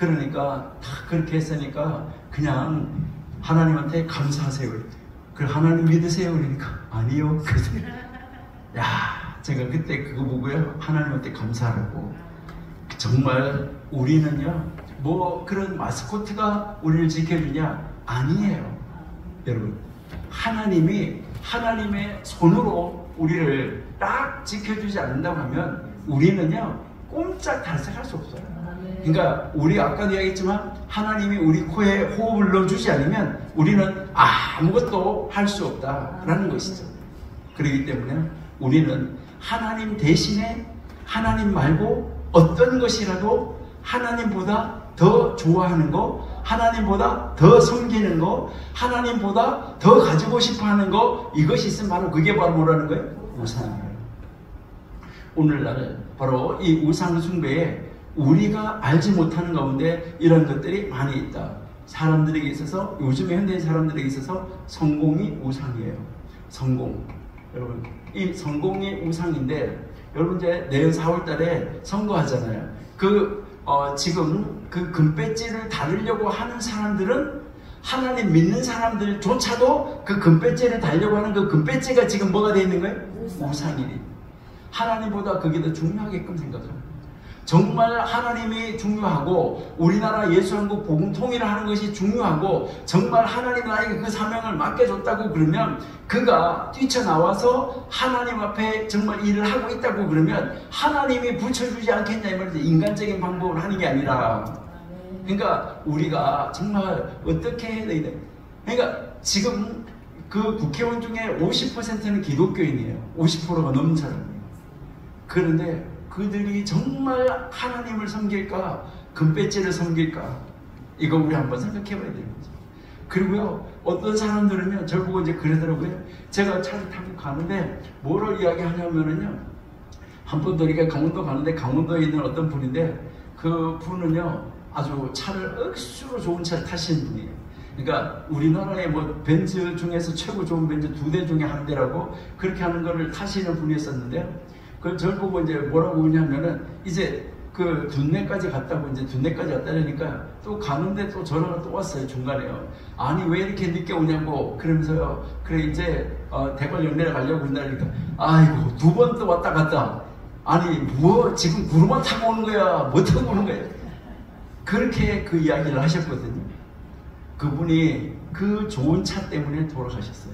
그러니까 다 그렇게 했으니까 그냥 하나님한테 감사하세요. 그 하나님 믿으세요. 그러니까 아니요. 그래서 야, 제가 그때 그거 보고요, 하나님한테 감사하라고. 정말 우리는요, 뭐 그런 마스코트가 우리를 지켜주냐? 아니에요. 여러분, 하나님이 하나님의 손으로 우리를 딱 지켜주지 않는다고 하면 우리는요 꼼짝 달싹할 수 없어요. 그러니까 우리 아까도 이야기했지만 하나님이 우리 코에 호흡을 넣어주지 않으면 우리는 아무것도 할 수 없다라는 것이죠. 그렇기 때문에 우리는 하나님 대신에 하나님 말고 어떤 것이라도 하나님보다 더 좋아하는 거, 하나님보다 더 섬기는 거, 하나님보다 더 가지고 싶어하는 거, 이것이 있으면 바로 그게 바로 뭐라는 거예요? 우상이에요. 오늘날 바로 이 우상 숭배에 우리가 알지 못하는 가운데 이런 것들이 많이 있다. 사람들에게 있어서, 요즘의 현대인 사람들에게 있어서 성공이 우상이에요. 성공. 여러분, 이 성공이 우상인데, 여러분 이제 내년 4월 달에 선거하잖아요. 지금 그 금배지를 달으려고 하는 사람들은 하나님 믿는 사람들조차도 그 금배지를 달려고 하는 그 금배지가 지금 뭐가 되어 있는 거예요? 우상이니. 하나님보다 그게 더 중요하게끔 생각합니다. 정말 하나님이 중요하고 우리나라 예수한국 복음 통일을 하는 것이 중요하고 정말 하나님 나에게 그 사명을 맡겨줬다고 그러면 그가 뛰쳐나와서 하나님 앞에 정말 일을 하고 있다고 그러면 하나님이 붙여주지 않겠냐 이 말이죠. 인간적인 방법을 하는 게 아니라. 그러니까 우리가 정말 어떻게 해야 되냐. 그러니까 지금 그 국회의원 중에 50%는 기독교인이에요. 50%가 넘는 사람이에요. 그런데 그들이 정말 하나님을 섬길까? 금배지를 섬길까? 이거 우리 한번 생각해 봐야 되는 거죠. 그리고요, 어떤 사람들은요, 저를 보고 이제 그러더라고요. 제가 차를 타고 가는데, 뭐를 이야기하냐면은요, 한 번 더 우리가 강원도 가는데, 강원도에 있는 어떤 분인데, 그 분은요, 아주 차를 억수로 좋은 차를 타시는 분이에요. 그러니까 우리나라의 뭐 벤츠 중에서 최고 좋은 벤츠 2대 중에 한 대라고 그렇게 하는 거를 타시는 분이었었는데요. 그 저를 보고 이제 뭐라고 그러냐면은 이제 그 둔내까지 갔다고 이제 둔내까지 갔다니까 또 가는데 또 전화가 또 왔어요. 중간에요. 아니 왜 이렇게 늦게 오냐고 그러면서요. 그래 이제 대관 영내를 가려고 한다니까 아이고 2번 또 왔다 갔다. 아니 뭐 지금 구르마 타고 오는 거야? 뭐 타고 오는 거야? 그렇게 그 이야기를 하셨거든요. 그분이 그 좋은 차 때문에 돌아가셨어요.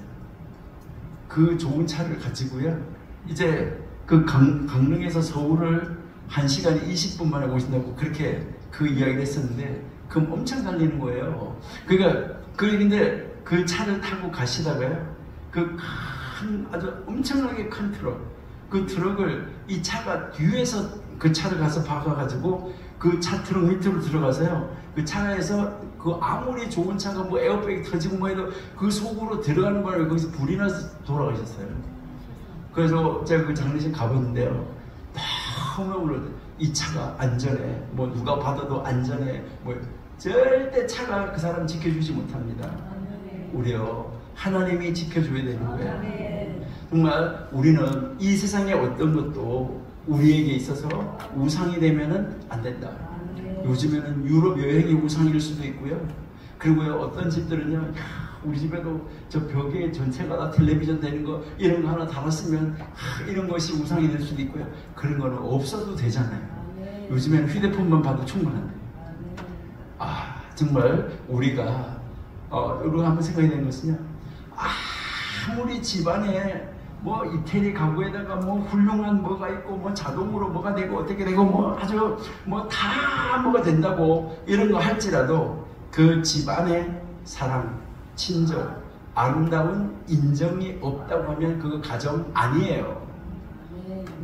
그 좋은 차를 가지고요. 이제 그 강릉에서 서울을 1시간 20분 만에 오신다고 그렇게 그 이야기를 했었는데 그럼 엄청 달리는 거예요. 그러니까 근데 그 차를 타고 가시다가요. 그 아주 엄청나게 큰 트럭, 그 트럭을 이 차가 뒤에서 그 차를 가서 박아가지고 그 차 트럭 밑으로 들어가서요. 그 차에서 그 아무리 좋은 차가 뭐 에어백이 터지고 뭐 해도 그 속으로 들어가는 바람에 거기서 불이 나서 돌아가셨어요. 그래서 제가 그 장례식 가봤는데요. 너무 이 차가 안전해. 뭐 누가 받아도 안전해. 뭐 절대 차가 그 사람 지켜주지 못합니다. 우리요. 하나님이 지켜줘야 되는 거예요. 정말 우리는 이 세상의 어떤 것도 우리에게 있어서 우상이 되면은 안 된다. 요즘에는 유럽 여행이 우상일 수도 있고요. 그리고요, 어떤 집들은요, 우리 집에도 저 벽에 전체가 다 텔레비전 되는 거 이런 거 하나 달았으면 이런 것이 우상이 될 수도 있고요. 그런 거는 없어도 되잖아요. 요즘에는 휴대폰만 봐도 충분한데. 정말 우리가 이거 한번 생각해야 되는 것은요. 아무리 집안에 뭐 이태리 가구에다가 뭐 훌륭한 뭐가 있고 뭐 자동으로 뭐가 되고 어떻게 되고 뭐 아주 뭐 다 뭐가 된다고 이런 거 할지라도 그 집안에 사랑, 친족, 아름다운 인정이 없다고 하면 그거 가정 아니에요.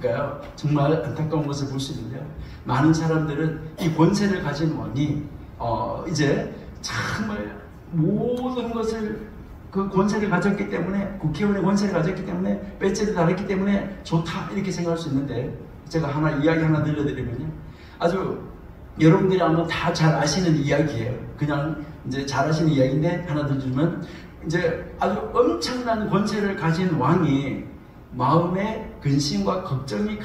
그러니까요, 정말 안타까운 것을 볼 수 있는데요. 많은 사람들은 이 권세를 가진 왕이 이제 정말 모든 것을 그 권세를 가졌기 때문에, 국회의원의 권세를 가졌기 때문에, 배지를 달았기 때문에 좋다 이렇게 생각할 수 있는데, 제가 이야기 하나 들려드리면요, 아주 여러분들이 아마 다 잘 아시는 이야기예요. 그냥 이제 잘 아시는 이야기인데 하나 들려주면, 이제 아주 엄청난 권세를 가진 왕이 마음에 근심과 걱정이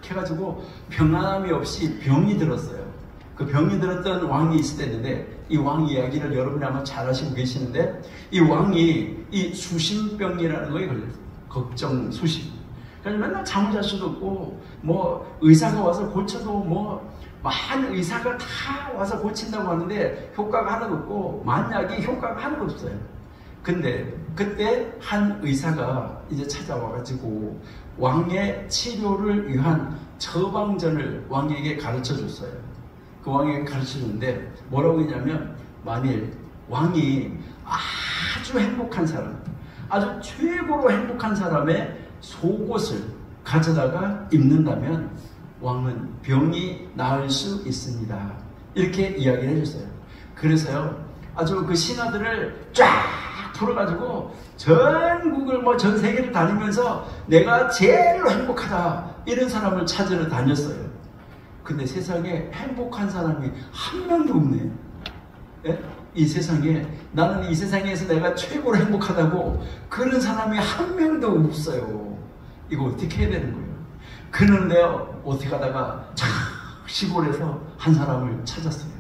가득해가지고 평안함이 없이 병이 들었어요. 그 병이 들었던 왕이 있었는데 이 왕 이야기를 여러분이 아마 잘 아시고 계시는데 이 왕이 이 수심병이라는 거에 걸렸어요. 걱정, 수심. 그래서 맨날 잠을 잘 수도 없고 뭐 의사가 와서 고쳐도 뭐 많은 의사가 다 와서 고친다고 하는데 효과가 하나도 없고 만약에 효과가 하나도 없어요. 근데 그때 한 의사가 이제 찾아와가지고 왕의 치료를 위한 처방전을 왕에게 가르쳐 줬어요. 그 왕에게 가르쳐 줬는데 뭐라고 했냐면 만일 왕이 아주 행복한 사람, 아주 최고로 행복한 사람의 속옷을 가져다가 입는다면 왕은 병이 나을 수 있습니다. 이렇게 이야기를 해줬어요. 그래서요 아주 그 신하들을 쫙 풀어가지고 전국을 뭐 전 세계를 다니면서 내가 제일 행복하다 이런 사람을 찾으러 다녔어요. 근데 세상에 행복한 사람이 한 명도 없네. 예? 이 세상에 나는 이 세상에서 내가 최고로 행복하다고 그런 사람이 한 명도 없어요. 이거 어떻게 해야 되는 거예요? 그런데요 어떻게 하다가 참 시골에서 한 사람을 찾았어요.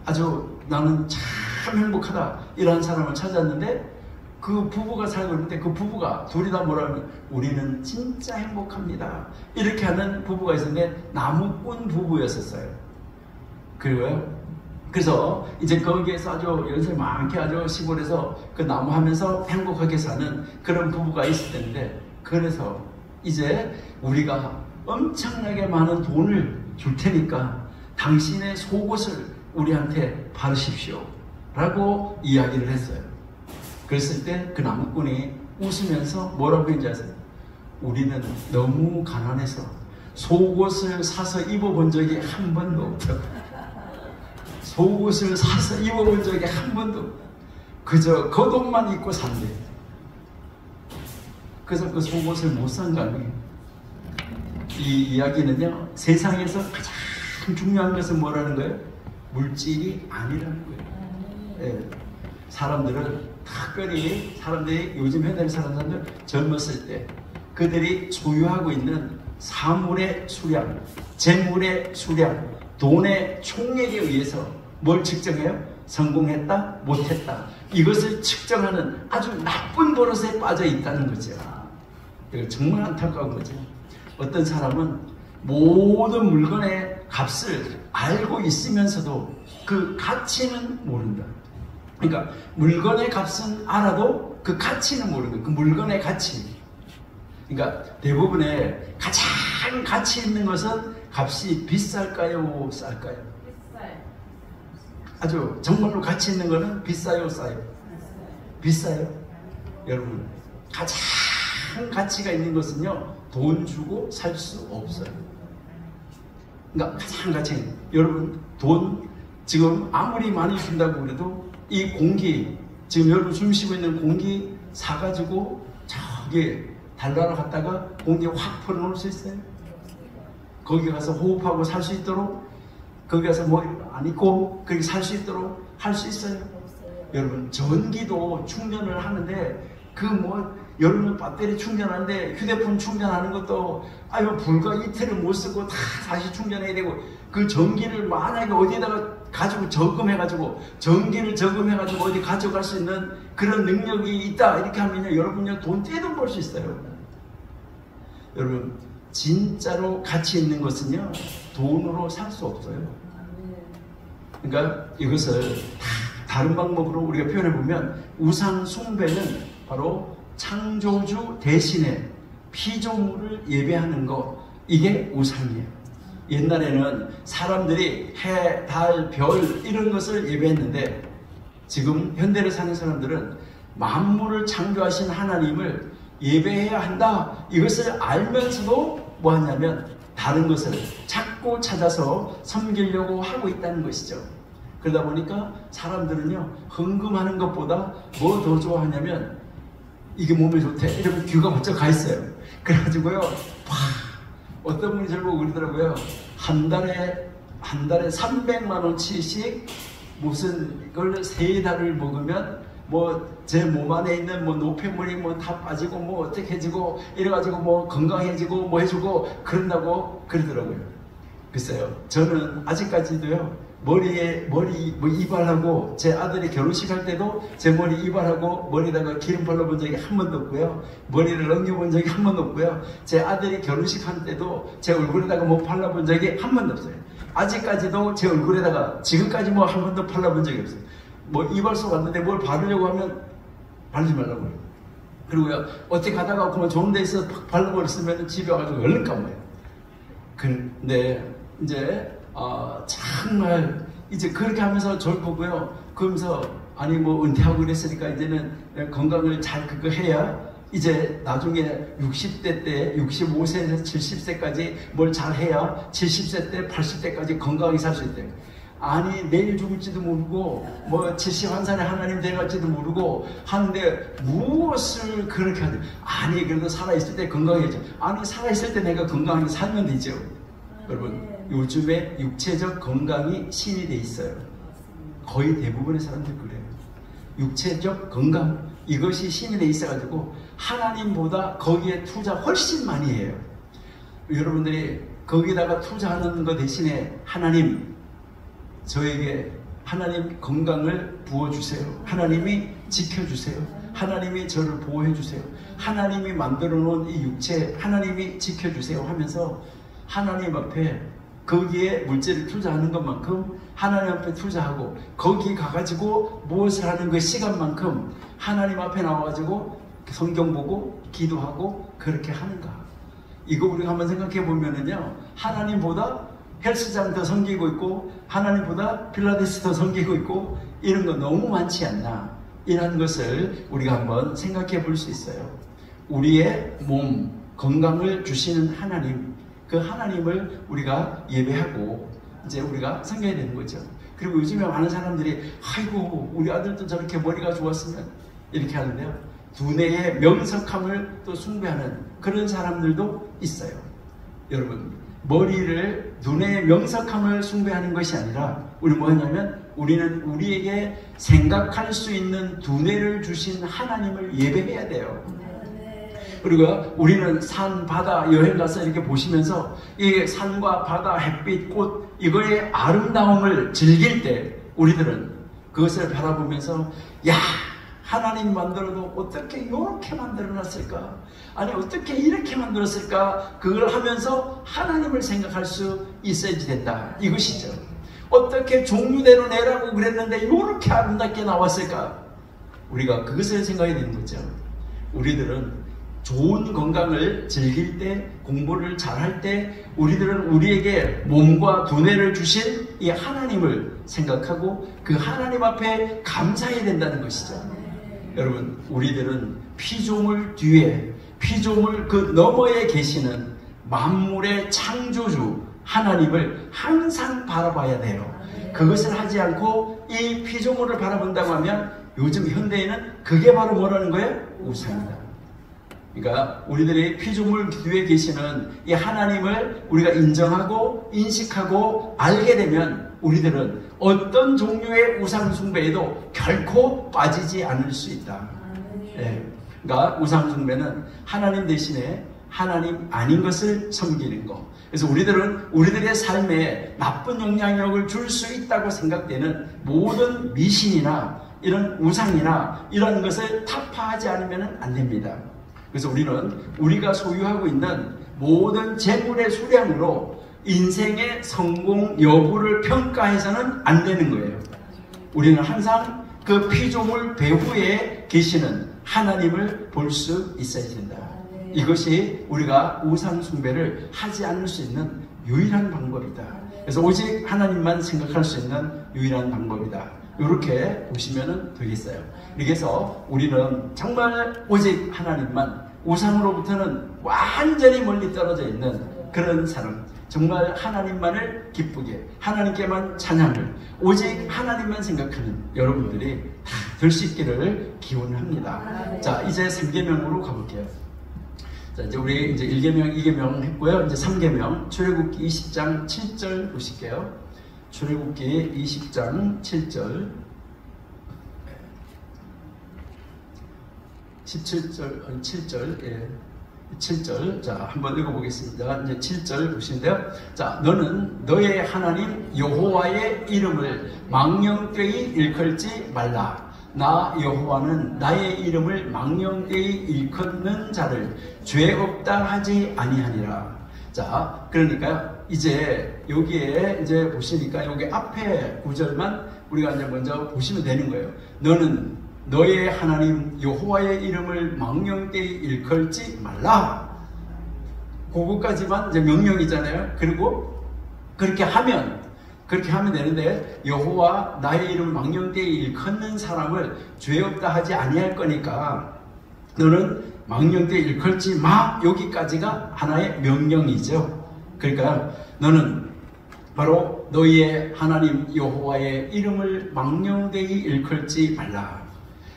아주 나는 참 행복하다 이런 사람을 찾았는데 그 부부가 살고 있는데 그 부부가 둘이 다 뭐라면 우리는 진짜 행복합니다 이렇게 하는 부부가 있었는데 나무꾼 부부였었어요. 그래서 이제 거기에서 아주 연세 많게 아주 시골에서 그 나무 하면서 행복하게 사는 그런 부부가 있을 텐데 그래서 이제 우리가 엄청나게 많은 돈을 줄 테니까 당신의 속옷을 우리한테 바르십시오 라고 이야기를 했어요. 그랬을 때 그 나무꾼이 웃으면서 뭐라고 했는지 아세요? 우리는 너무 가난해서 속옷을 사서 입어본 적이 한 번도 없다고. 속옷을 사서 입어본 적이 한 번도 없고 그저 겉옷만 입고 산대. 그래서 그 속옷을 못 산 거 아니에요. 이 이야기는요 세상에서 가장 중요한 것은 뭐라는 거예요? 물질이 아니라는 거예요. 예. 사람들은 특별히 사람들이 요즘 현대에 사는 사람들 젊었을 때 그들이 소유하고 있는 사물의 수량, 재물의 수량, 돈의 총액에 의해서 뭘 측정해요? 성공했다, 못했다. 이것을 측정하는 아주 나쁜 버릇에 빠져 있다는 거죠. 이거 정말 안타까운 거죠. 어떤 사람은 모든 물건의 값을 알고 있으면서도 그 가치는 모른다. 그러니까 물건의 값은 알아도 그 가치는 모르는 거예요. 그 물건의 가치. 그러니까 대부분의 가장 가치 있는 것은 값이 비쌀까요? 쌀까요? 비싸요. 아주 정말로 가치 있는 거는 비싸요? 싸요? 비싸요. 여러분 가장 가치가 있는 것은요 돈 주고 살 수 없어요. 그러니까 가장 가치 있는 여러분 돈 지금 아무리 많이 준다고 그래도 이 공기 지금 여러분 숨 쉬고 있는 공기 사가지고 저기 달나라 갔다가 공기 확 풀어놓을 수 있어요? 거기 가서 호흡하고 살 수 있도록 거기 가서 뭐 안 입고 거기 살 수 있도록 할 수 있어요? 여러분 전기도 충전을 하는데 그 뭐 여러분 배터리 충전하는데 휴대폰 충전하는 것도 아유 불과 이틀을 못 쓰고 다 다시 충전해야 되고 그 전기를 만약에 어디에다가 가지고 저금해가지고 전기를 저금해가지고 어디 가져갈 수 있는 그런 능력이 있다 이렇게 하면요 여러분요 돈 떼돈 벌 수 있어요. 여러분 진짜로 가치 있는 것은요 돈으로 살 수 없어요. 그러니까 이것을 다른 방법으로 우리가 표현해 보면 우상 숭배는 바로 창조주 대신에 피조물을 예배하는 것 이게 우상이에요. 옛날에는 사람들이 해, 달, 별 이런 것을 예배했는데 지금 현대를 사는 사람들은 만물을 창조하신 하나님을 예배해야 한다. 이것을 알면서도 뭐 하냐면 다른 것을 자꾸 찾아서 섬기려고 하고 있다는 것이죠. 그러다 보니까 사람들은요 헌금하는 것보다 뭐 더 좋아하냐면 이게 몸에 좋대 이러면 귀가 번쩍 가 있어요. 그래가지고요 어떤 분이 저보고 그러더라고요. 한 달에 300만 원치씩 무슨 걸 3달을 먹으면 뭐 제 몸 안에 있는 뭐 노폐물이 뭐 다 빠지고 뭐 어떻게 해지고 이래가지고 뭐 건강해지고 뭐 해주고 그런다고 그러더라고요. 글쎄요, 저는 아직까지도요, 머리 이발하고, 제 아들이 결혼식 할 때도 제 머리 이발하고 머리에다가 기름 발라본 적이 한 번도 없고요, 머리를 넘겨본 적이 한 번도 없고요, 제 아들이 결혼식 할 때도 제 얼굴에다가 뭐 발라본 적이 한 번도 없어요. 아직까지도 제 얼굴에다가 지금까지 뭐 한 번도 발라본 적이 없어요. 뭐 이발소 갔는데 뭘 바르려고 하면 바르지 말라고 해요. 그리고요, 어떻게 가다가 그만 좋은 데 있어서 팍 발라버렸으면 집에 와가지고 얼른 감아요. 근데 이제 정말 이제 그렇게 하면서 저를 보고요, 그러면서 아니 뭐 은퇴하고 그랬으니까 이제는 건강을 잘 그거 해야 이제 나중에 60대 때 65세에서 70세까지 뭘 잘 해야 70세 때 80대까지 건강하게 살 수 있대요. 아니 내일 죽을지도 모르고 뭐 71살에 하나님 돼갈지도 모르고 하는데 무엇을 그렇게 하지? 아니 그래도 살아있을 때 건강해져. 아니 살아있을 때 내가 건강하게 살면 되죠. 여러분, 요즘에 육체적 건강이 신이 돼 있어요. 거의 대부분의 사람들 그래요. 육체적 건강, 이것이 신이 돼 있어가지고 하나님보다 거기에 투자 훨씬 많이 해요. 여러분들이 거기다가 투자하는 것 대신에 하나님, 저에게 하나님 건강을 부어주세요. 하나님이 지켜주세요. 하나님이 저를 보호해주세요. 하나님이 만들어 놓은 이 육체 하나님이 지켜주세요 하면서 하나님 앞에 거기에 물질을 투자하는 것만큼 하나님 앞에 투자하고, 거기 가가지고 무엇을 하는 그 시간만큼 하나님 앞에 나와가지고 성경 보고 기도하고 그렇게 하는가. 이거 우리가 한번 생각해 보면은요, 하나님보다 헬스장 더 섬기고 있고 하나님보다 필라테스 더 섬기고 있고 이런 거 너무 많지 않나, 이런 것을 우리가 한번 생각해 볼 수 있어요. 우리의 몸 건강을 주시는 하나님, 그 하나님을 우리가 예배하고 이제 우리가 섬겨야 되는 거죠. 그리고 요즘에 많은 사람들이 아이고 우리 아들도 저렇게 머리가 좋았으면 이렇게 하는데요, 두뇌의 명석함을 또 숭배하는 그런 사람들도 있어요. 여러분, 머리를, 두뇌의 명석함을 숭배하는 것이 아니라 우리 뭐냐면 우리는 우리에게 생각할 수 있는 두뇌를 주신 하나님을 예배해야 돼요. 그리고 우리는 산, 바다 여행 가서 이렇게 보시면서 이 산과 바다, 햇빛, 꽃 이거의 아름다움을 즐길 때 우리들은 그것을 바라보면서 야, 하나님 만들어도 어떻게 이렇게 만들어놨을까? 아니 어떻게 이렇게 만들었을까? 그걸 하면서 하나님을 생각할 수 있어야지 된다, 이것이죠. 어떻게 종류대로 내라고 그랬는데 이렇게 아름답게 나왔을까? 우리가 그것을 생각해야 되는 거죠. 우리들은 좋은 건강을 즐길 때, 공부를 잘할 때 우리들은 우리에게 몸과 두뇌를 주신 이 하나님을 생각하고 그 하나님 앞에 감사해야 된다는 것이죠. 여러분, 우리들은 피조물 뒤에, 피조물 그 너머에 계시는 만물의 창조주 하나님을 항상 바라봐야 돼요. 그것을 하지 않고 이 피조물을 바라본다고 하면 요즘 현대에는 그게 바로 뭐라는 거예요? 우상이다. 그러니까 우리들의 피조물 뒤에 계시는 이 하나님을 우리가 인정하고 인식하고 알게 되면 우리들은 어떤 종류의 우상 숭배에도 결코 빠지지 않을 수 있다. 네. 그러니까 우상 숭배는 하나님 대신에 하나님 아닌 것을 섬기는 것. 그래서 우리들은 우리들의 삶에 나쁜 영향력을 줄 수 있다고 생각되는 모든 미신이나 이런 우상이나 이런 것을 타파하지 않으면 안 됩니다. 그래서 우리는 우리가 소유하고 있는 모든 재물의 수량으로 인생의 성공 여부를 평가해서는 안 되는 거예요. 우리는 항상 그 피조물 배후에 계시는 하나님을 볼 수 있어야 된다. 이것이 우리가 우상 숭배를 하지 않을 수 있는 유일한 방법이다. 그래서 오직 하나님만 생각할 수 있는 유일한 방법이다. 이렇게 보시면 되겠어요. 그래서 우리는 정말 오직 하나님만, 우상으로부터는 완전히 멀리 떨어져 있는 그런 사람, 정말 하나님만을 기쁘게, 하나님께만 찬양을, 오직 하나님만 생각하는 여러분들이 다 될 수 있기를 기원합니다. 자, 이제 3계명으로 가볼게요. 자, 이제 우리 이제 1계명, 2계명 했고요. 이제 3계명, 출애굽기 20장 7절 보실게요. 출애굽기 20장 7절, 17절, 7절, 예. 7절. 자, 한번 읽어보겠습니다. 이제 7절 보시는데요. 자, 너는 너의 하나님 여호와의 이름을 망령되이 일컬지 말라. 나 여호와는 나의 이름을 망령되이 일컫는 자를 죄 없다 하지 아니하니라. 자, 그러니까요. 이제 여기에 이제 보시니까 여기 앞에 구절만 우리가 이제 먼저 보시면 되는 거예요. 너는 너의 하나님 여호와의 이름을 망령되이 일컬지 말라. 그거까지만 이제 명령이잖아요. 그리고 그렇게 하면 되는데, 여호와 나의 이름을 망령되이 일컫는 사람을 죄 없다 하지 아니할 거니까 너는 망령되이 일컬지 마. 여기까지가 하나의 명령이죠. 그러니까 너는 바로 너희의 하나님 여호와의 이름을 망령되이 일컬지 말라.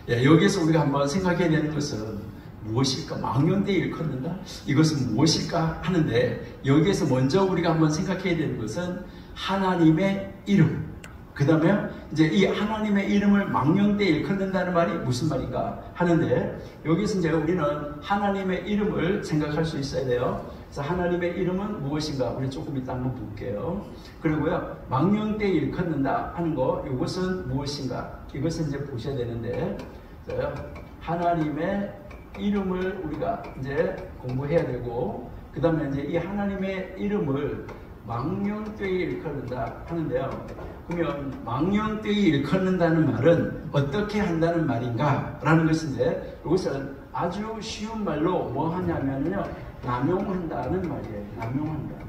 여기에서 우리가 한번 생각해야 되는 것은 무엇일까? 망령되이 일컫는다? 이것은 무엇일까? 하는데, 여기에서 먼저 우리가 한번 생각해야 되는 것은 하나님의 이름. 그 다음에 이제 이 하나님의 이름을 망령되이 일컫는다는 말이 무슨 말인가 하는데, 여기서 이제 우리는 하나님의 이름을 생각할 수 있어야 돼요. 그래서 하나님의 이름은 무엇인가 우리 조금 이따 한번 볼게요. 그리고요, 망령되이 일컫는다 하는 거, 이것은 무엇인가, 이것은 이제 보셔야 되는데, 하나님의 이름을 우리가 이제 공부해야 되고, 그 다음에 이제 이 하나님의 이름을 망령되이 일컫는다 하는데요. 그러면 망령되이 일컫는다는 말은 어떻게 한다는 말인가 라는 것인데, 이것은 아주 쉬운 말로 뭐 하냐면요, 남용한다는 말이에요. 남용한다.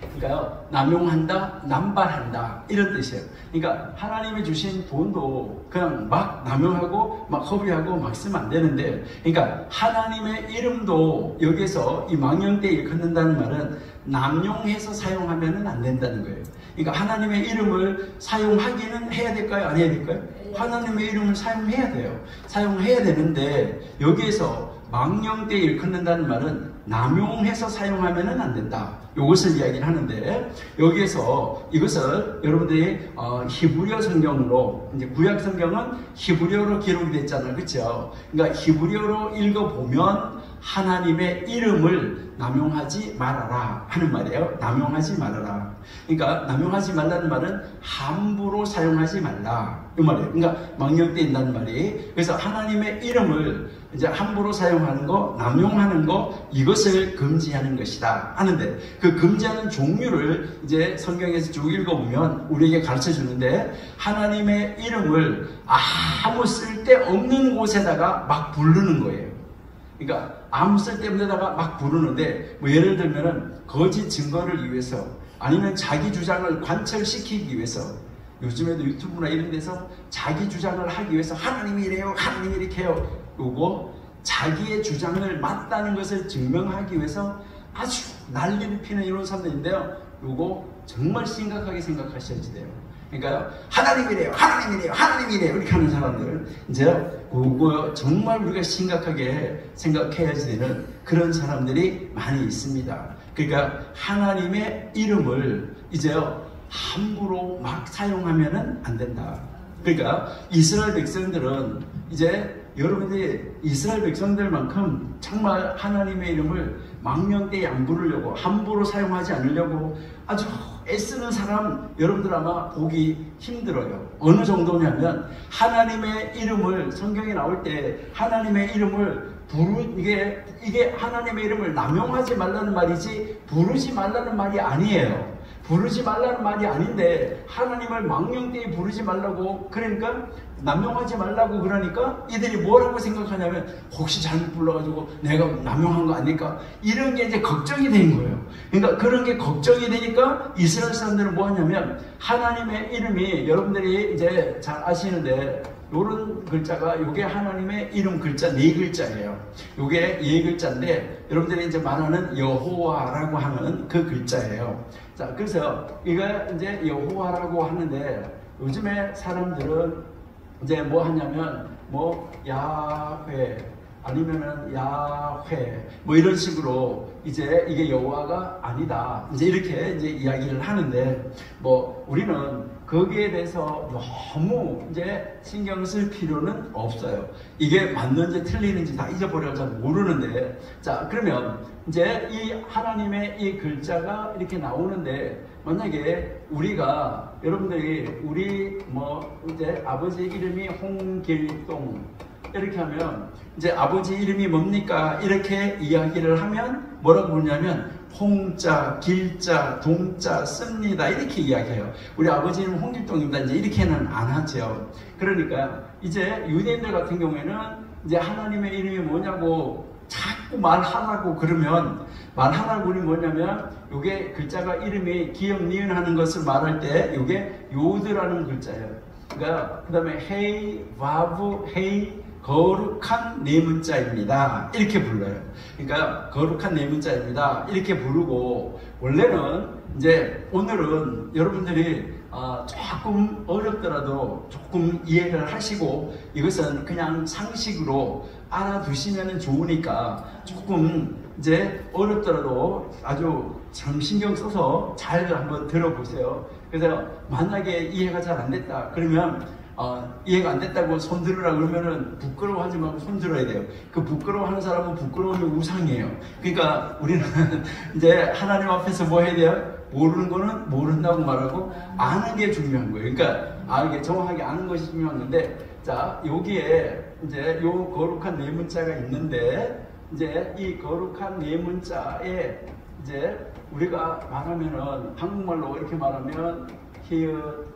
그러니까요, 남용한다, 남발한다, 이런 뜻이에요. 그러니까 하나님이 주신 돈도 그냥 막 남용하고 막 허비하고 막 쓰면 안 되는데, 그러니까 하나님의 이름도 여기에서 이 망령되이 일컫는다는 말은 남용해서 사용하면 안 된다는 거예요. 그러니까 하나님의 이름을 사용하기는 해야 될까요? 안 해야 될까요? 하나님의 이름을 사용해야 돼요. 사용해야 되는데, 여기에서 망령되이 일컫는다는 말은 남용해서 사용하면 안 된다. 이것을 이야기를 하는데, 여기에서 이것을 여러분들이 히브리어 성경으로, 이제 구약 성경은 히브리어로 기록이 됐잖아요. 그렇죠? 그러니까 히브리어로 읽어보면 하나님의 이름을 남용하지 말아라 하는 말이에요. 남용하지 말아라. 그러니까 남용하지 말라는 말은 함부로 사용하지 말라, 이 말이에요. 그러니까 망령되이 있다는 말이. 그래서 하나님의 이름을 이제 함부로 사용하는 거, 남용하는 거, 이것을 금지하는 것이다 하는데, 그 금지하는 종류를 이제 성경에서 쭉 읽어보면 우리에게 가르쳐 주는데, 하나님의 이름을 아무 쓸데없는 곳에다가 막 부르는 거예요. 그러니까 아무 쓸데없는데다가 막 부르는데, 뭐 예를 들면은 거짓 증거를 위해서, 아니면 자기 주장을 관철시키기 위해서, 요즘에도 유튜브나 이런 데서 자기 주장을 하기 위해서 하나님이 이래요, 하나님이 이렇게 해요, 요거 자기의 주장을 맞다는 것을 증명하기 위해서 아주 난리를 피는 이런 사람들인데요, 요거 정말 심각하게 생각하셔야지 돼요. 그러니까 하나님이래요, 하나님이래요, 하나님이래요 이렇게 하는 사람들, 이제 그거 정말 우리가 심각하게 생각해야지 되는 그런 사람들이 많이 있습니다. 그러니까 하나님의 이름을 이제요 함부로 막 사용하면은 안 된다. 그러니까 이스라엘 백성들은 이제 여러분들이 이스라엘 백성들만큼 정말 하나님의 이름을 망령되이 안 부르려고, 함부로 사용하지 않으려고 아주 애쓰는 사람 여러분들 아마 보기 힘들어요. 어느 정도냐면, 하나님의 이름을, 성경에 나올 때 하나님의 이름을 이게 하나님의 이름을 남용하지 말라는 말이지 부르지 말라는 말이 아니에요. 부르지 말라는 말이 아닌데 하나님을 망령되이 부르지 말라고, 그러니까 남용하지 말라고 그러니까 이들이 뭐라고 생각하냐면, 혹시 잘못 불러가지고 내가 남용한 거 아닐까, 이런 게 이제 걱정이 된 거예요. 그러니까 그런 게 걱정이 되니까 이스라엘 사람들은 뭐 하냐면, 하나님의 이름이 여러분들이 이제 잘 아시는데, 요런 글자가, 요게 하나님의 이름 글자 4글자예요. 요게 4글자인데 여러분들이 이제 말하는 여호와라고 하는 그 글자예요. 자, 그래서 이거 이제 여호와라고 하는데, 요즘에 사람들은 이제 뭐 하냐면, 뭐 야훼 아니면은 야훼 뭐 이런 식으로 이제 이게 여호와가 아니다, 이제 이렇게 이제 이야기를 하는데, 뭐 우리는 거기에 대해서 너무 이제 신경 쓸 필요는 없어요. 이게 맞는지 틀리는지 다 잊어버려서 모르는데, 자, 그러면 이제 이 하나님의 이 글자가 이렇게 나오는데, 만약에 우리가, 여러분들이 우리 이제 아버지 이름이 홍길동 이렇게 하면 이제 아버지 이름이 뭡니까? 이렇게 이야기를 하면 뭐라고 부르냐면 홍자, 길자, 동자 씁니다. 이렇게 이야기해요. 우리 아버지 이름은 홍길동입니다. 이제 이렇게는 안 하죠. 그러니까 이제 유대인들 같은 경우에는 이제 하나님의 이름이 뭐냐고 자꾸 말하라고 그러면, 말하라고 그러면 뭐냐면 요게 글자가 이름이 기역 니은 하는 것을 말할 때 요게 요드라는 글자예요. 그러니까 그 다음에 헤이, 와브, 헤이, 거룩한 네 문자입니다. 이렇게 불러요. 그러니까 거룩한 네 문자입니다. 이렇게 부르고, 원래는 이제 오늘은 여러분들이 조금 어렵더라도 조금 이해를 하시고 이것은 그냥 상식으로 알아두시면 좋으니까 조금 이제 어렵더라도 아주 참 신경 써서 잘 한번 들어보세요. 그래서 만약에 이해가 잘 안 됐다 그러면 이해가 안 됐다고 손 들으라 그러면은 부끄러워하지 말고 손 들어야 돼요. 그 부끄러워하는 사람은 부끄러움이 우상이에요. 그러니까 우리는 이제 하나님 앞에서 뭐 해야 돼요? 모르는 거는 모른다고 말하고 아는 게 중요한 거예요. 그러니까 정확하게 아는 것이 중요한 건데, 자, 여기에 이제 요 거룩한 네 문자가 있는데, 이제 이 거룩한 네 문자에 이제 우리가 말하면은 한국말로 이렇게 말하면 히읗,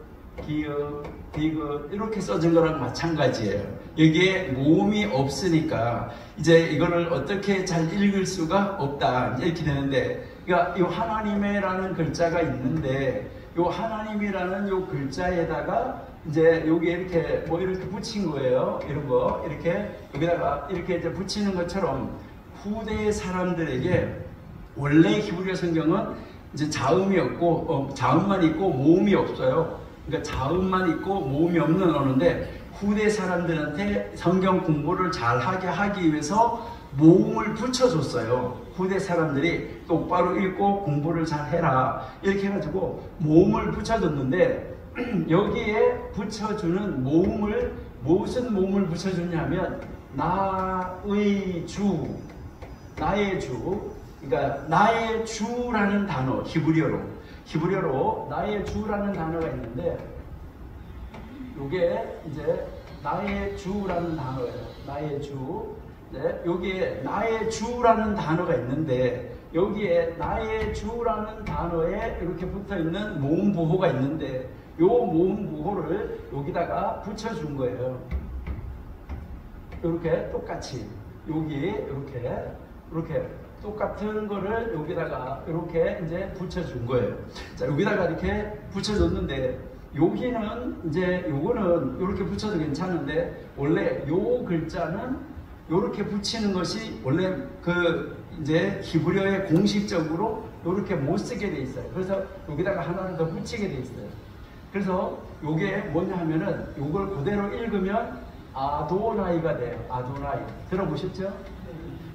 기역, 디귿 이렇게 써진 거랑 마찬가지예요. 여기에 모음이 없으니까 이제 이거를 어떻게 잘 읽을 수가 없다 이렇게 되는데, 그러니까 이 하나님의라는 글자가 있는데 이 하나님이라는 이 글자에다가 이제 여기 이렇게 이렇게 붙인 거예요. 이런 거 이렇게 여기다가 이렇게 이제 붙이는 것처럼 후대의 사람들에게, 원래 히브리어 성경은 이제 자음이 없고 자음만 있고 모음이 없어요. 그러니까 자음만 있고 모음이 없는 언어인데, 후대 사람들한테 성경 공부를 잘하게 하기 위해서 모음을 붙여줬어요. 후대 사람들이 똑바로 읽고 공부를 잘 해라 이렇게 해가지고 모음을 붙여줬는데, 여기에 붙여주는 모음을, 무슨 모음을 붙여주냐면 나의 주, 나의 주, 그러니까 나의 주라는 단어, 히브리어로 나의 주라는 단어가 있는데, 요게 이제 나의 주라는 단어예요. 나의 주. 네, 여기에 나의 주라는 단어가 있는데, 여기에 나의 주라는 단어에 이렇게 붙어 있는 모음 부호가 있는데, 요 모음 부호를 여기다가 붙여준 거예요. 이렇게 똑같이 여기 이렇게 똑같은 거를 여기다가 이렇게 이제 붙여준 거예요. 자, 여기다가 이렇게 붙여줬는데, 여기는 이제 요거는 이렇게 붙여도 괜찮은데, 원래 요 글자는 이렇게 붙이는 것이 원래 이제 히브리어에 공식적으로 이렇게 못 쓰게 돼 있어요. 그래서 여기다가 하나를 더 붙이게 돼 있어요. 그래서 요게 뭐냐 하면은 요걸 그대로 읽으면 아도나이가 돼요. 아도나이. 들어보셨죠?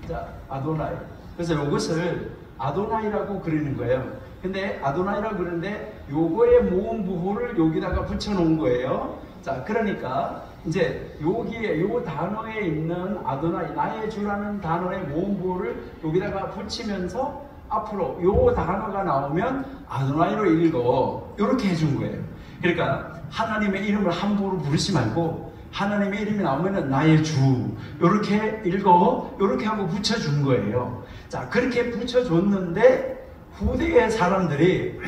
자, 아도나이. 그래서 이것을 아도나이라고 그리는 거예요. 근데 아도나이라고 그러는데 요거의 모음 부호를 여기다가 붙여 놓은 거예요. 자, 그러니까 이제 여기에 요 단어에 있는 아도나이, 나의 주라는 단어의 모음 부호를 여기다가 붙이면서 앞으로 요 단어가 나오면 아도나이로 읽어. 이렇게 해준 거예요. 그러니까 하나님의 이름을 함부로 부르지 말고, 하나님의 이름이 나오면은 나의 주 이렇게 읽어, 이렇게 하고 붙여준 거예요. 자, 그렇게 붙여줬는데 후대의 사람들이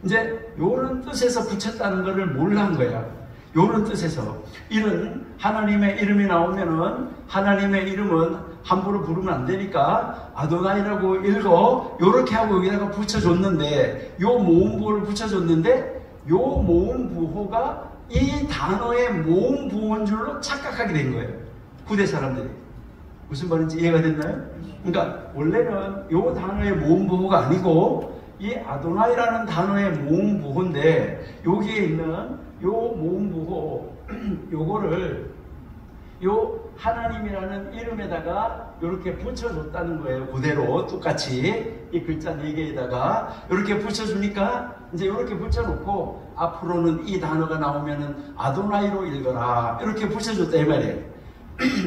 이제 요런 뜻에서 붙였다는 것을 몰란 거야. 요런 뜻에서 이런 하나님의 이름이 나오면은 하나님의 이름은 함부로 부르면 안 되니까 아도나이라고 읽어, 요렇게 하고 여기다가 붙여줬는데, 요 모음부호를 붙여줬는데 요 모음 부호가 이 단어의 모음 부호인 줄로 착각하게 된 거예요. 후대 사람들이. 무슨 말인지 이해가 됐나요? 그러니까 원래는 요 단어의 모음 부호가 아니고 이 아도나이라는 단어의 모음 부호인데, 여기에 있는 요 모음 부호 요거를 요 하나님이라는 이름에다가 이렇게 붙여줬다는 거예요. 그대로 똑같이 이 글자 4개에다가 이렇게 붙여주니까 이제 이렇게 붙여놓고 앞으로는 이 단어가 나오면은 아도나이로 읽어라 이렇게 붙여줬다 이 말이에요.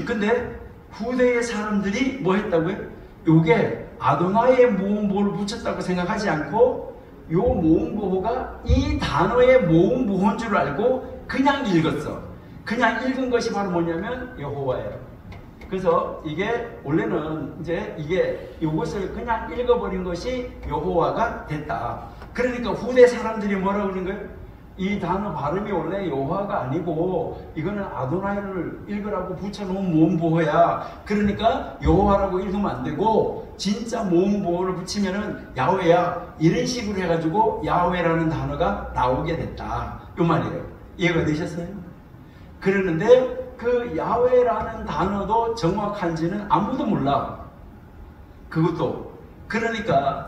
근데 후대의 사람들이 뭐 했다고요? 요게 아도나이의 모음보호를 붙였다고 생각하지 않고 요 모음보호가 이 단어의 모음보호인 줄 알고 그냥 읽었어. 그냥 읽은 것이 바로 뭐냐면 여호와예요. 그래서 이게 원래는 이제 이게 이것을 그냥 읽어버린 것이 여호와가 됐다. 그러니까 후대 사람들이 뭐라고 그러는 거예요? 이 단어 발음이 원래 여호와가 아니고 이거는 아도나이를 읽으라고 붙여놓은 모음보호야. 그러니까 여호와라고 읽으면 안 되고 진짜 모음보호를 붙이면은 야훼야 이런 식으로 해가지고 야훼라는 단어가 나오게 됐다. 이 말이에요. 이해가 되셨어요? 그러는데 그 야훼라는 단어도 정확한지는 아무도 몰라. 그것도. 그러니까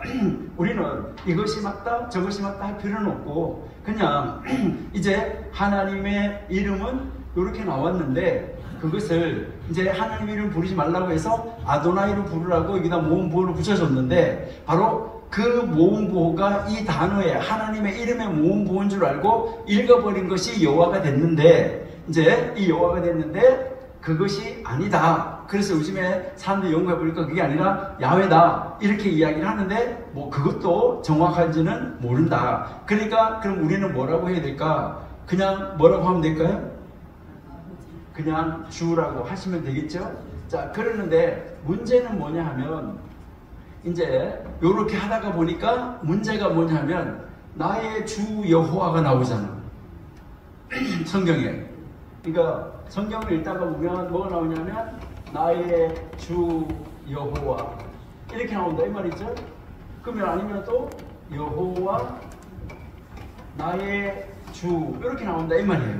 우리는 이것이 맞다 저것이 맞다 할 필요는 없고 그냥 이제 하나님의 이름은 이렇게 나왔는데 그것을 이제 하나님 이름 부르지 말라고 해서 아도나이로 부르라고 여기다 모음보호를 붙여줬는데 바로 그 모음보호가 이 단어에 하나님의 이름의 모음보호인 줄 알고 읽어버린 것이 여호와가 됐는데 이제 이 여호와가 됐는데 그것이 아니다. 그래서 요즘에 사람들이 연구해보니까 그게 아니라 야훼다 이렇게 이야기를 하는데 뭐 그것도 정확한지는 모른다. 그러니까 그럼 우리는 뭐라고 해야 될까? 그냥 뭐라고 하면 될까요? 그냥 주라고 하시면 되겠죠? 자, 그러는데 문제는 뭐냐 하면 이제 요렇게 하다가 보니까 문제가 뭐냐 하면 나의 주 여호와가 나오잖아. 성경에. 그러니까 성경을 읽다가 보면 뭐가 나오냐면 나의 주 여호와 이렇게 나온다 이 말이죠. 그러면 아니면 또 여호와 나의 주 이렇게 나온다 이 말이에요.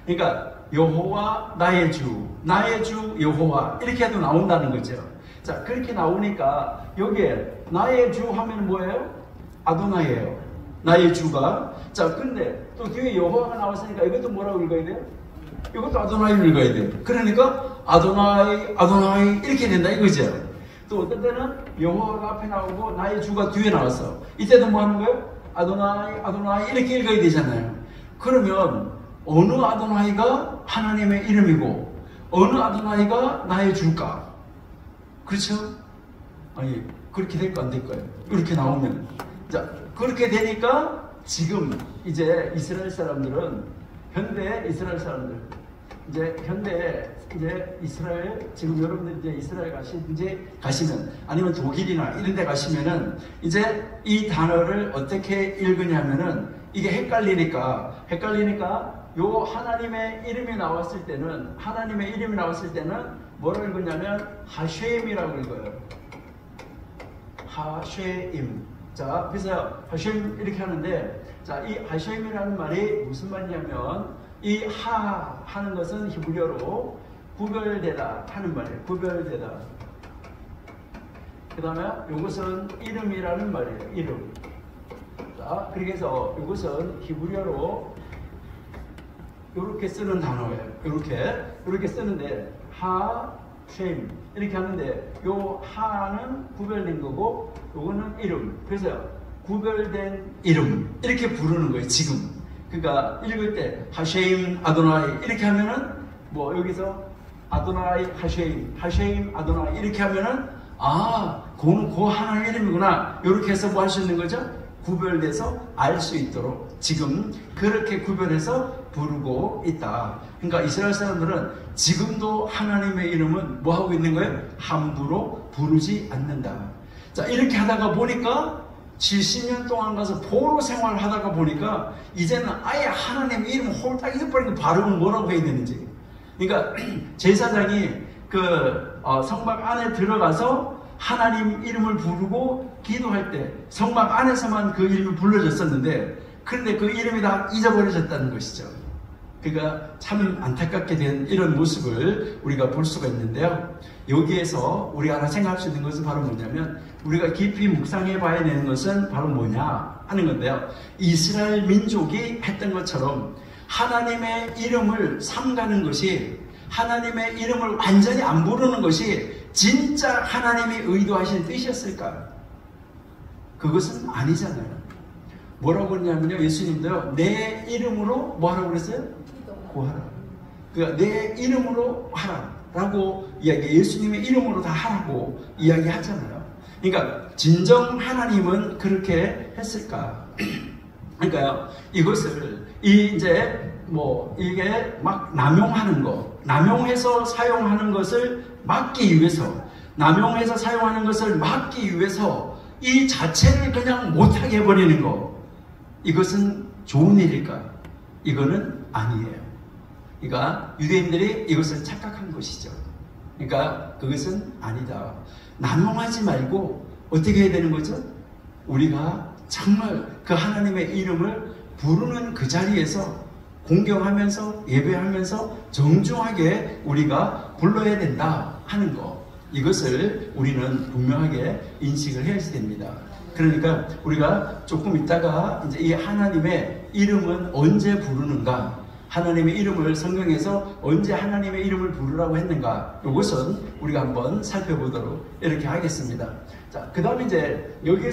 그러니까 여호와 나의 주 여호와 이렇게 해도 나온다는 거죠. 자, 그렇게 나오니까 여기에 나의 주 하면 뭐예요? 아도나이예요. 나의 주가. 자, 근데 또 뒤에 여호와가 나왔으니까 이것도 뭐라고 읽어야 돼요? 이것도 아도나이를 읽어야 돼요. 그러니까 아도나이 이렇게 된다 이거죠. 또 어떤 때는 여호와가 앞에 나오고 나의 주가 뒤에 나왔어. 이때도 뭐 하는 거예요? 아도나이 이렇게 읽어야 되잖아요. 그러면 어느 아도나이가 하나님의 이름이고 어느 아도나이가 나의 주일까? 그렇죠? 아니 그렇게 될까 안 될까요? 이렇게 나오면. 자, 그렇게 되니까 지금 이제 이스라엘 사람들은 현대 이스라엘 사람들 이제 이스라엘 지금 여러분들 이제 이스라엘 가시면 아니면 독일이나 이런 데 가시면은 이제 이 단어를 어떻게 읽으냐면은 이게 헷갈리니까 요 하나님의 이름이 나왔을 때는 뭐라고 읽었냐면 하쉐임이라고 읽어요. 하쉐임. 자, 그래서 하쉐임 이렇게 하는데 자, 이 하쉐임이라는 말이 무슨 말이냐면 이 하는 것은 히브리어로 구별되다 하는 말이에요. 구별되다. 그 다음에 이것은 이름이라는 말이에요. 이름. 자, 그래서 이것은 히브리어로 이렇게 쓰는 단어예요. 이렇게 쓰는데 하쉐임 이렇게 하는데 요 하는 구별된 거고 요거는 이름. 그래서 구별된 이름 이렇게 부르는 거예요. 지금. 그러니까 읽을 때 하쉐임 아도나이 이렇게 하면은 뭐 여기서 아도나이 하쉐임 아도나이 이렇게 하면은 그거는 그 하나님의 이름이구나 이렇게 해서 뭐 할 수 있는 거죠? 구별돼서 알 수 있도록 지금 그렇게 구별해서 부르고 있다. 그러니까 이스라엘 사람들은 지금도 하나님의 이름은 뭐 하고 있는 거예요? 함부로 부르지 않는다. 자, 이렇게 하다가 보니까 70년 동안 가서 포로 생활을 하다가 보니까 이제는 아예 하나님 이름 홀딱 잊어버리는 발음은 뭐라고 해야 되는지. 그러니까 제사장이 그 성막 안에 들어가서 하나님 이름을 부르고 기도할 때 성막 안에서만 그 이름이 불러졌었는데 그런데 그 이름이 다 잊어버려졌다는 것이죠. 그러니까 참 안타깝게 된 이런 모습을 우리가 볼 수가 있는데요. 여기에서 우리가 하나 생각할 수 있는 것은 바로 뭐냐면 우리가 깊이 묵상해 봐야 되는 것은 바로 뭐냐 하는 건데요. 이스라엘 민족이 했던 것처럼 하나님의 이름을 삼가는 것이 하나님의 이름을 완전히 안 부르는 것이 진짜 하나님이 의도하신 뜻이었을까요? 그것은 아니잖아요. 뭐라고 그러냐면요, 예수님도요, 내 이름으로 뭐하라고 그랬어요? 구하라. 그러니까 내 이름으로 하라 라고 이야기, 예수님의 이름으로 다 하라고 이야기하잖아요. 그러니까 진정 하나님은 그렇게 했을까? 그러니까요, 이것을 이제 이게 막 남용하는 거, 남용해서 사용하는 것을 막기 위해서, 남용해서 사용하는 것을 막기 위해서 이 자체를 그냥 못하게 해버리는 거, 이것은 좋은 일일까? 이거는 아니에요. 그러니까 유대인들이 이것을 착각한 것이죠. 그러니까 그것은 아니다. 남용하지 말고 어떻게 해야 되는 거죠? 우리가 정말 그 하나님의 이름을 부르는 그 자리에서 공경하면서 예배하면서 정중하게 우리가 불러야 된다 하는 거, 이것을 우리는 분명하게 인식을 해야 됩니다. 그러니까 우리가 조금 있다가 이제 이 하나님의 이름은 언제 부르는가, 하나님의 이름을 성경에서 언제 하나님의 이름을 부르라고 했는가, 이것은 우리가 한번 살펴보도록 이렇게 하겠습니다. 자, 그 다음에 이제 여기에서